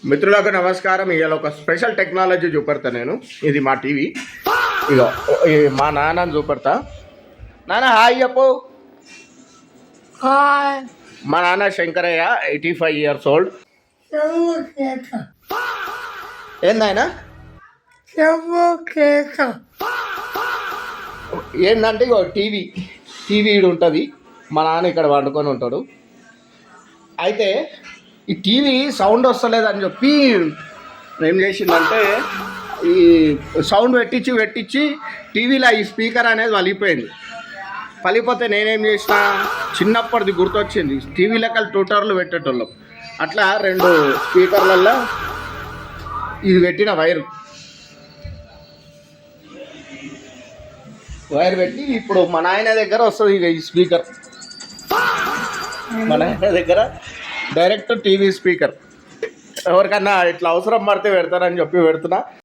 మిత్రులకు నమస్కారం. ఇవాళ ఒక స్పెషల్ టెక్నాలజీ చూపెడతా నేను. ఇది మా టీవీ. ఇగో మా నాన్నని చూపెడతా. నాన్న హాయ్ చెప్పు. హాయ్. మా నాన్న శంకరయ్య, 85 years old. ఏందాయన ఏందంటే ఇగో టీవీ ఈడు ఉంటుంది. మా నాన్న ఇక్కడ వండుకొని ఉంటాడు. అయితే ఈ టీవీ సౌండ్ వస్తలేదని చెప్పి ఏం చేసిందంటే ఈ సౌండ్ పెట్టించి టీవీలో ఈ స్పీకర్ అనేది పలిపోతే నేనేం చేసిన, చిన్నప్పటిది గుర్తొచ్చింది. టీవీ లెక్కలు ట్యూటర్లు పెట్టేటోళ్ళం. అట్లా 2 స్పీకర్లల్లో ఇది పెట్టిన వైర్ పెట్టి ఇప్పుడు మా నాయన దగ్గర వస్తుంది. ఇక ఈ స్పీకర్ మా నాయన దగ్గర డైరెక్ట్ టీవీ స్పీకర్. ఎవరికన్నా ఇట్లా అవసరం పడితే పెడతారని చెప్పి పెడుతున్నా.